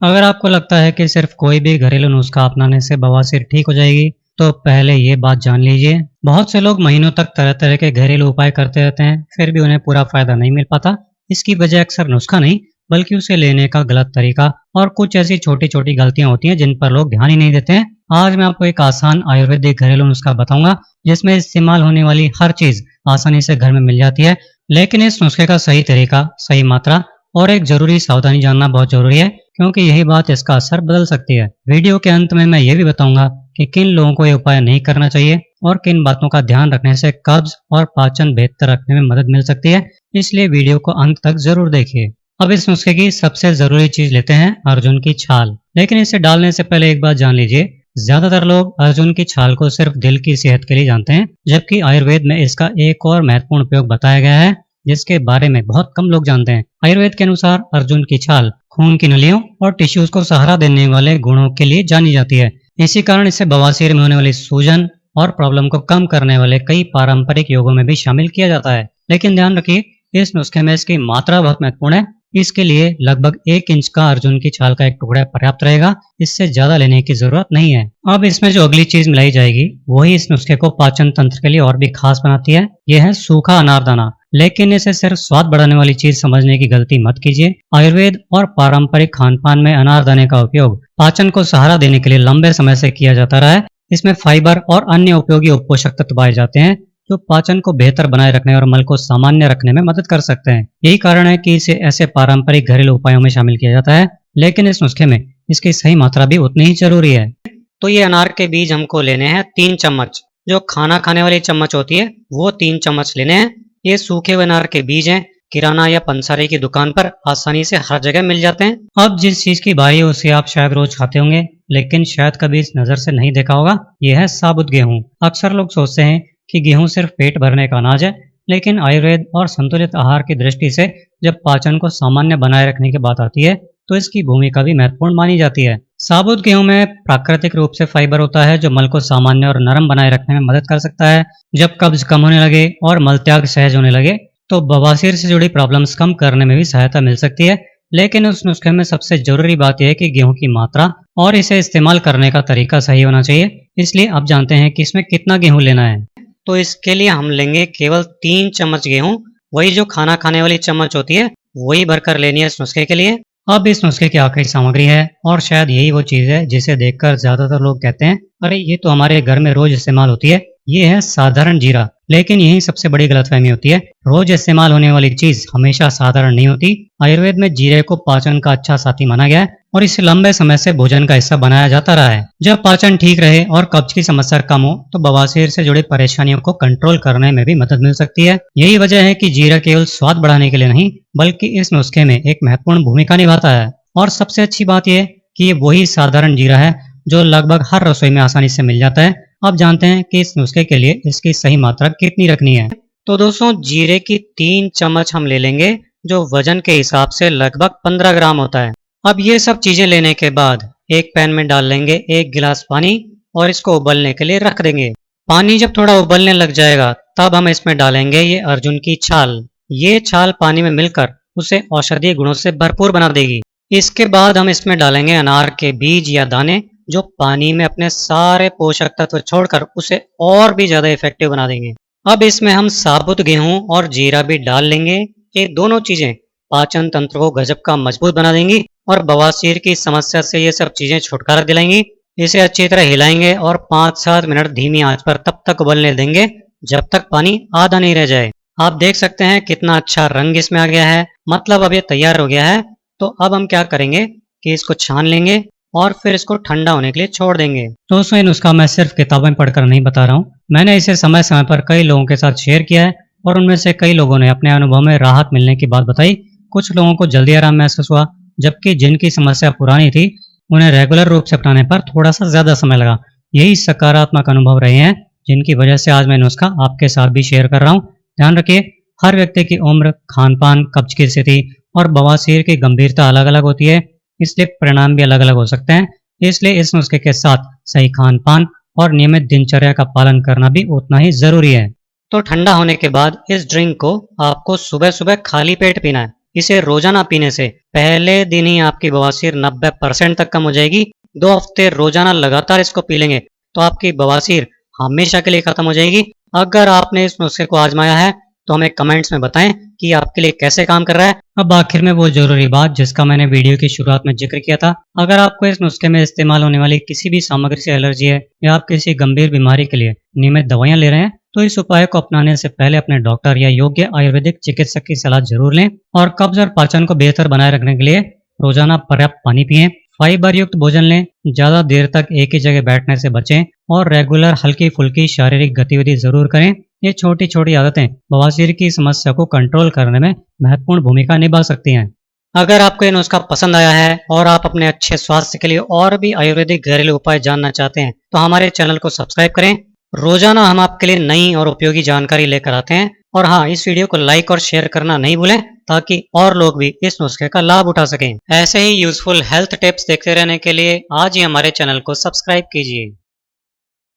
अगर आपको लगता है कि सिर्फ कोई भी घरेलू नुस्खा अपनाने से बवासीर ठीक हो जाएगी, तो पहले ये बात जान लीजिए। बहुत से लोग महीनों तक तरह-तरह के घरेलू उपाय करते रहते हैं, फिर भी उन्हें पूरा फायदा नहीं मिल पाता। इसकी वजह अक्सर नुस्खा नहीं, बल्कि उसे लेने का गलत तरीका और कुछ ऐसी छोटी-छोटी गलतियां होती हैं जिन पर लोग ध्यान ही नहीं देते हैं। आज मैं आपको एक आसान आयुर्वेदिक घरेलू नुस्खा बताऊंगा, जिसमें इस्तेमाल होने वाली हर चीज आसानी से घर में मिल जाती है। लेकिन इस नुस्खे का सही तरीका, सही मात्रा और एक जरूरी सावधानी जानना बहुत जरूरी है, क्योंकि यही बात इसका असर बदल सकती है। वीडियो के अंत में मैं ये भी बताऊंगा कि किन लोगों को ये उपाय नहीं करना चाहिए और किन बातों का ध्यान रखने से कब्ज और पाचन बेहतर रखने में मदद मिल सकती है। इसलिए वीडियो को अंत तक जरूर देखिए। अब इस नुस्खे की सबसे जरूरी चीज लेते हैं अर्जुन की छाल। लेकिन इसे डालने से पहले एक बात जान लीजिए, ज्यादातर लोग अर्जुन की छाल को सिर्फ दिल की सेहत के लिए जानते हैं, जबकि आयुर्वेद में इसका एक और महत्वपूर्ण उपयोग बताया गया है, जिसके बारे में बहुत कम लोग जानते हैं। आयुर्वेद के अनुसार अर्जुन की छाल खून की नलियों और टिश्यूज को सहारा देने वाले गुणों के लिए जानी जाती है। इसी कारण इसे बवासीर में होने वाली सूजन और प्रॉब्लम को कम करने वाले कई पारंपरिक योगों में भी शामिल किया जाता है। लेकिन ध्यान रखिए, इस नुस्खे में इसकी मात्रा बहुत महत्वपूर्ण है। इसके लिए लगभग 1 इंच का अर्जुन की छाल का एक टुकड़ा पर्याप्त रहेगा, इससे ज्यादा लेने की जरूरत नहीं है। अब इसमें जो अगली चीज मिलाई जाएगी, वही इस नुस्खे को पाचन तंत्र के लिए और भी खास बनाती है। यह है सूखा अनारदाना। लेकिन इसे सिर्फ स्वाद बढ़ाने वाली चीज समझने की गलती मत कीजिए। आयुर्वेद और पारंपरिक खानपान में अनारदाने का उपयोग पाचन को सहारा देने के लिए लंबे समय से किया जाता रहा है। इसमें फाइबर और अन्य उपयोगी उपोषक तत्व पाए जाते हैं, जो पाचन को बेहतर बनाए रखने और मल को सामान्य रखने में मदद कर सकते हैं। यही कारण है कि इसे ऐसे पारंपरिक घरेलू उपायों में शामिल किया जाता है। लेकिन इस नुस्खे में इसकी सही मात्रा भी उतनी ही जरूरी है। तो ये अनार के बीज हमको लेने हैं 3 चम्मच। जो खाना खाने वाली चम्मच होती है, वो 3 चम्मच लेने हैं। ये सूखे हुए अनार के बीज हैं। किराना या पंसारी की दुकान पर आसानी से हर जगह मिल जाते हैं। अब जिस चीज की बारी है उसे आप शायद रोज खाते होंगे, लेकिन शायद कभी इस नजर से नहीं देखा होगा। यह है साबुत गेहूं। अक्सर लोग सोचते हैं कि गेहूं सिर्फ पेट भरने का अनाज है, लेकिन आयुर्वेद और संतुलित आहार की दृष्टि से जब पाचन को सामान्य बनाए रखने की बात आती है, तो इसकी भूमिका भी महत्वपूर्ण मानी जाती है। साबुत गेहूं में प्राकृतिक रूप से फाइबर होता है, जो मल को सामान्य और नरम बनाए रखने में मदद कर सकता है। जब कब्ज कम होने लगे और मल त्याग सहज होने लगे, तो बवासीर से जुड़ी प्रॉब्लम्स कम करने में भी सहायता मिल सकती है। लेकिन उस नुस्खे में सबसे जरूरी बात यह है कि गेहूं की मात्रा और इसे इस्तेमाल करने का तरीका सही होना चाहिए। इसलिए अब जानते हैं कि इसमें कितना गेहूं लेना है। तो इसके लिए हम लेंगे केवल 3 चम्मच गेहूं। वही जो खाना खाने वाली चम्मच होती है, वही भरकर लेनी है इस नुस्खे के लिए। अब इस नुस्खे की आखिरी सामग्री है, और शायद यही वो चीज है जिसे देखकर ज्यादातर लोग कहते हैं, अरे ये तो हमारे घर में रोज इस्तेमाल होती है। ये है साधारण जीरा। लेकिन यही सबसे बड़ी गलतफहमी होती है। रोज इस्तेमाल होने वाली चीज हमेशा साधारण नहीं होती। आयुर्वेद में जीरे को पाचन का अच्छा साथी माना गया है, और इसे लंबे समय से भोजन का हिस्सा बनाया जाता रहा है। जब पाचन ठीक रहे और कब्ज की समस्या कम हो, तो बवासीर से जुड़ी परेशानियों को कंट्रोल करने में भी मदद मिल सकती है। यही वजह है कि जीरा केवल स्वाद बढ़ाने के लिए नहीं, बल्कि इस नुस्खे में एक महत्वपूर्ण भूमिका निभाता है। और सबसे अच्छी बात यह कि ये वही साधारण जीरा है जो लगभग हर रसोई में आसानी से मिल जाता है। अब जानते हैं कि इस नुस्खे के लिए इसकी सही मात्रा कितनी रखनी है। तो दोस्तों, जीरे की 3 चम्मच हम ले लेंगे, जो वजन के हिसाब से लगभग 15 ग्राम होता है। अब ये सब चीजें लेने के बाद एक पैन में डाल लेंगे 1 गिलास पानी, और इसको उबलने के लिए रख देंगे। पानी जब थोड़ा उबलने लग जाएगा, तब हम इसमें डालेंगे ये अर्जुन की छाल। ये छाल पानी में मिलकर उसे औषधीय गुणों से भरपूर बना देगी। इसके बाद हम इसमें डालेंगे अनार के बीज या दाने, जो पानी में अपने सारे पोषक तत्व छोड़कर उसे और भी ज्यादा इफेक्टिव बना देंगे। अब इसमें हम साबुत गेहूं और जीरा भी डाल लेंगे। ये दोनों चीजें पाचन तंत्र को गजब का मजबूत बना देंगी और बवासीर की समस्या से ये सब चीजें छुटकारा दिलाएंगी। इसे अच्छी तरह हिलाएंगे और 5-7 मिनट धीमी आंच पर तब तक उबलने देंगे जब तक पानी आधा नहीं रह जाए। आप देख सकते हैं कितना अच्छा रंग इसमें आ गया है, मतलब अब ये तैयार हो गया है। तो अब हम क्या करेंगे कि इसको छान लेंगे और फिर इसको ठंडा होने के लिए छोड़ देंगे। दोस्तों, ये नुस्खा मैं सिर्फ किताबें पढ़कर नहीं बता रहा हूँ। मैंने इसे समय समय पर कई लोगों के साथ शेयर किया है, और उनमें से कई लोगों ने अपने अनुभव में राहत मिलने की बात बताई। कुछ लोगों को जल्दी आराम महसूस हुआ, जबकि जिनकी समस्या पुरानी थी, उन्हें रेगुलर रूप से अपनाने पर थोड़ा सा ज्यादा समय लगा। यही सकारात्मक अनुभव रहे हैं, जिनकी वजह से आज मैं नुस्खा आपके साथ भी शेयर कर रहा हूँ। ध्यान रखिए, हर व्यक्ति की उम्र, खान पान, कब्ज की स्थिति और बवासीर की गंभीरता अलग अलग होती है, इसलिए परिणाम भी अलग अलग हो सकते हैं। इसलिए इस नुस्खे के साथ सही खान पान और नियमित दिनचर्या का पालन करना भी उतना ही जरूरी है। तो ठंडा होने के बाद इस ड्रिंक को आपको सुबह सुबह खाली पेट पीना है। इसे रोजाना पीने से पहले दिन ही आपकी बवासीर 90% तक कम हो जाएगी। 2 हफ्ते रोजाना लगातार इसको पी लेंगे तो आपकी बवासीर हमेशा के लिए खत्म हो जाएगी। अगर आपने इस नुस्खे को आजमाया है तो हमें कमेंट्स में बताएं कि आपके लिए कैसे काम कर रहा है। अब आखिर में वो जरूरी बात जिसका मैंने वीडियो की शुरुआत में जिक्र किया था, अगर आपको इस नुस्खे में इस्तेमाल होने वाली किसी भी सामग्री से एलर्जी है या आप किसी गंभीर बीमारी के लिए नियमित दवाइयां ले रहे हैं तो इस उपाय को अपनाने से पहले अपने डॉक्टर या योग्य आयुर्वेदिक चिकित्सक की सलाह जरूर लें और कब्ज और पाचन को बेहतर बनाए रखने के लिए रोजाना पर्याप्त पानी पिएं, फाइबर युक्त भोजन लें, ज्यादा देर तक एक ही जगह बैठने से बचें और रेगुलर हल्की फुल्की शारीरिक गतिविधि जरूर करें। ये छोटी छोटी आदतें बवासीर की समस्या को कंट्रोल करने में महत्वपूर्ण भूमिका निभा सकती हैं। अगर आपको ये नुस्खा पसंद आया है और आप अपने अच्छे स्वास्थ्य के लिए और भी आयुर्वेदिक घरेलू उपाय जानना चाहते हैं तो हमारे चैनल को सब्सक्राइब करें। रोजाना हम आपके लिए नई और उपयोगी जानकारी लेकर आते हैं। और हाँ, इस वीडियो को लाइक और शेयर करना नहीं भूलें ताकि और लोग भी इस नुस्खे का लाभ उठा सकें। ऐसे ही यूजफुल हेल्थ टिप्स देखते रहने के लिए आज ही हमारे चैनल को सब्सक्राइब कीजिए।